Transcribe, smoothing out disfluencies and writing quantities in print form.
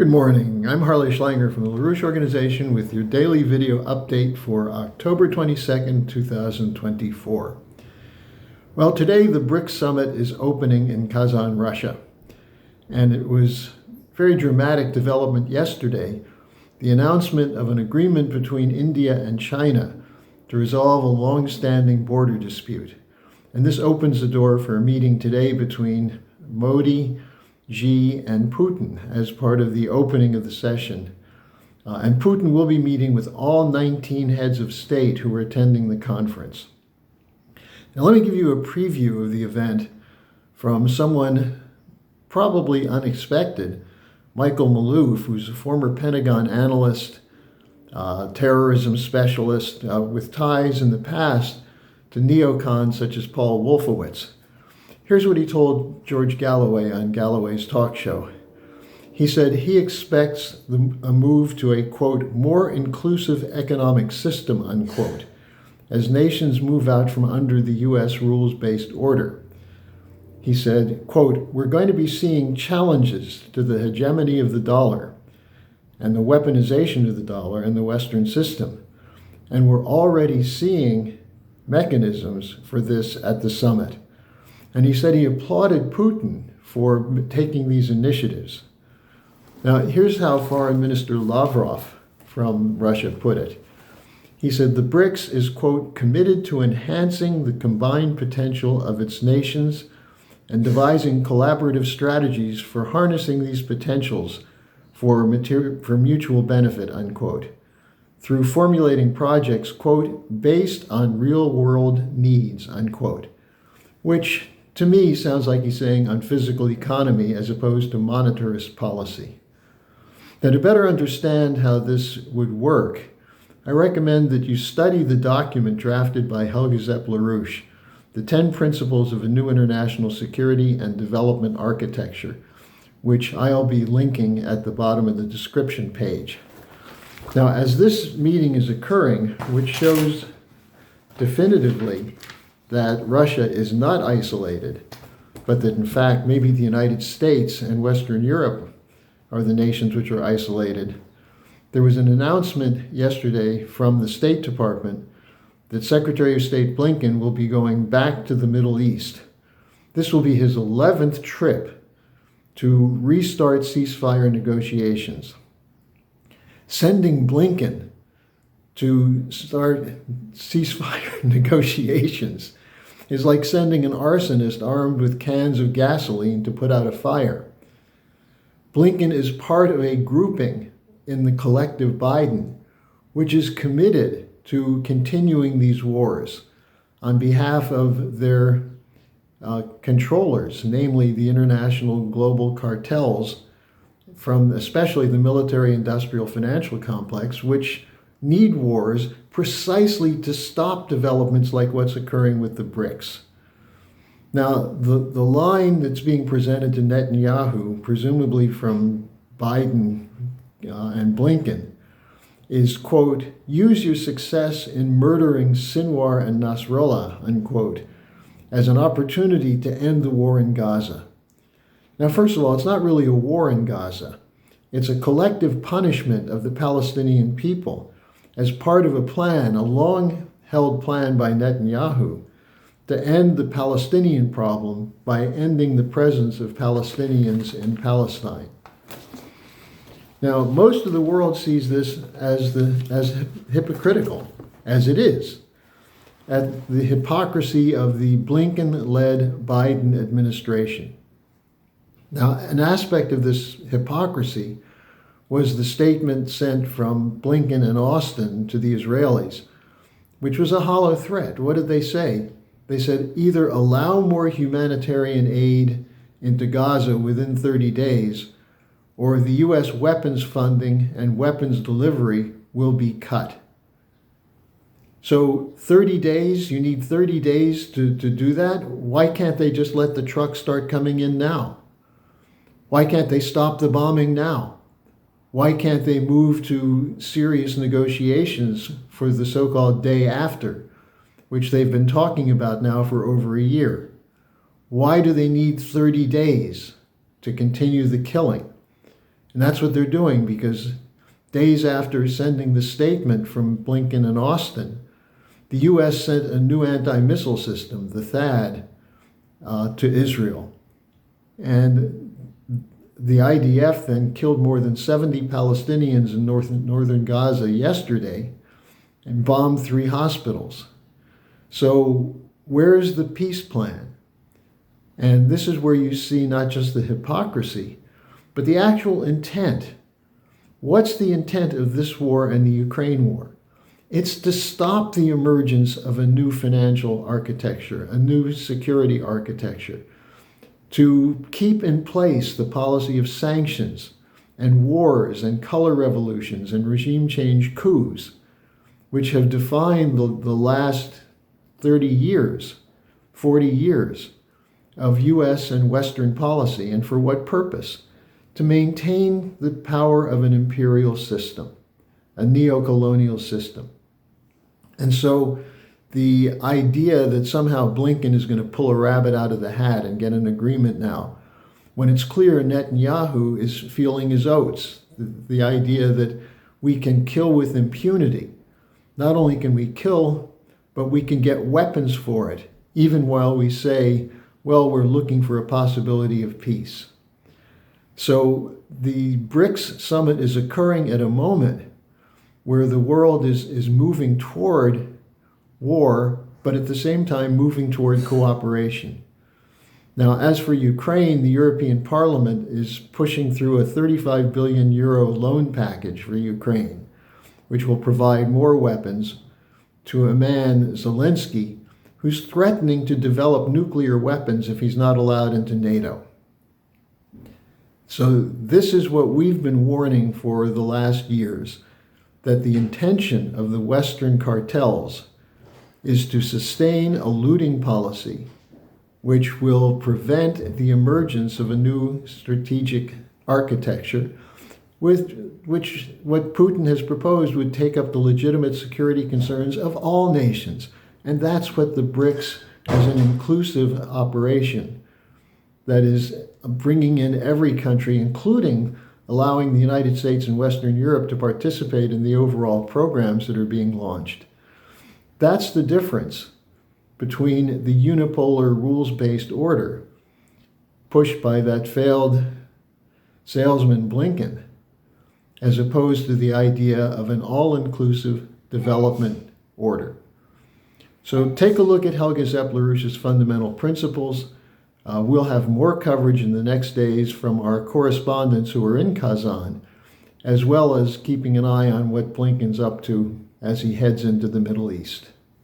Good morning. I'm Harley Schlanger from the LaRouche Organization with your daily video update for October 22nd, 2024. Well, today the BRICS summit is opening in Kazan, Russia. And it was a very dramatic development yesterday, the announcement of an agreement between India and China to resolve a long-standing border dispute. And this opens the door for a meeting today between Modi, Xi, and Putin as part of the opening of the session. And Putin will be meeting with all 19 heads of state who are attending the conference. Now let me give you a preview of the event from someone probably unexpected, Michael Maloof, who's a former Pentagon analyst, terrorism specialist with ties in the past to neocons such as Paul Wolfowitz. Here's what he told George Galloway on Galloway's talk show. He said he expects a move to a, quote, more inclusive economic system, unquote, as nations move out from under the U.S. rules-based order. He said, quote, we're going to be seeing challenges to the hegemony of the dollar and the weaponization of the dollar and the Western system. And we're already seeing mechanisms for this at the summit. And he said he applauded Putin for taking these initiatives. Now, here's how Foreign Minister Lavrov from Russia put it. He said, the BRICS is, quote, committed to enhancing the combined potential of its nations and devising collaborative strategies for harnessing these potentials for mutual benefit, unquote, through formulating projects, quote, based on real-world needs, unquote, which to me sounds like he's saying on physical economy as opposed to monetarist policy. Now, to better understand how this would work, I recommend that you study the document drafted by Helga Zepp-LaRouche, The 10 Principles of a New International Security and Development Architecture, which I'll be linking at the bottom of the description page. Now, as this meeting is occurring, which shows definitively that Russia is not isolated, but that in fact maybe the United States and Western Europe are the nations which are isolated. There was an announcement yesterday from the State Department that Secretary of State Blinken will be going back to the Middle East. This will be his 11th trip to restart ceasefire negotiations. Sending Blinken to start ceasefire negotiations is like sending an arsonist armed with cans of gasoline to put out a fire. Blinken is part of a grouping in the collective Biden, which is committed to continuing these wars on behalf of their controllers, namely the international global cartels from especially the military-industrial financial complex, which need wars precisely to stop developments like what's occurring with the BRICS. Now, the line that's being presented to Netanyahu, presumably from Biden and Blinken, is, quote, use your success in murdering Sinwar and Nasrallah, unquote, as an opportunity to end the war in Gaza. Now, first of all, it's not really a war in Gaza. It's a collective punishment of the Palestinian people as part of a plan, a long-held plan by Netanyahu, to end the Palestinian problem by ending the presence of Palestinians in Palestine. Now, most of the world sees this as hypocritical, as it is, at the hypocrisy of the Blinken-led Biden administration. Now, an aspect of this hypocrisy was the statement sent from Blinken and Austin to the Israelis, which was a hollow threat. What did they say? They said, either allow more humanitarian aid into Gaza within 30 days, or the U.S. weapons funding and weapons delivery will be cut. So 30 days, you need 30 days to do that? Why can't they just let the trucks start coming in now? Why can't they stop the bombing now? Why can't they move to serious negotiations for the so-called day after, which they've been talking about now for over a year? Why do they need 30 days to continue the killing? And that's what they're doing, because days after sending the statement from Blinken and Austin, the U.S. sent a new anti-missile system, the THAAD, to Israel. And the IDF then killed more than 70 Palestinians in northern Gaza yesterday and bombed 3 hospitals. So where's the peace plan? And this is where you see not just the hypocrisy, but the actual intent. What's the intent of this war and the Ukraine war? It's to stop the emergence of a new financial architecture, a new security architecture, to keep in place the policy of sanctions and wars and color revolutions and regime change coups, which have defined the last 30 years, 40 years of U.S. and Western policy. And for what purpose? To maintain the power of an imperial system, a neo-colonial system. And so the idea that somehow Blinken is going to pull a rabbit out of the hat and get an agreement now, when it's clear Netanyahu is feeling his oats, the idea that we can kill with impunity. Not only can we kill, but we can get weapons for it, even while we say, well, we're looking for a possibility of peace. So the BRICS summit is occurring at a moment where the world is moving toward war, but at the same time moving toward cooperation. Now, as for Ukraine, the European Parliament is pushing through a 35 billion euro loan package for Ukraine, which will provide more weapons to a man, Zelensky, who's threatening to develop nuclear weapons if he's not allowed into NATO. So this is what we've been warning for the last years, that the intention of the Western cartels is to sustain a looting policy which will prevent the emergence of a new strategic architecture, with which what Putin has proposed would take up the legitimate security concerns of all nations. And that's what the BRICS as an inclusive operation that is bringing in every country, including allowing the United States and Western Europe to participate in the overall programs that are being launched. That's the difference between the unipolar rules-based order pushed by that failed salesman Blinken, as opposed to the idea of an all-inclusive development order. So take a look at Helga Zepp-LaRouche's fundamental principles. We'll have more coverage in the next days from our correspondents who are in Kazan, as well as keeping an eye on what Blinken's up to as he heads into the Middle East.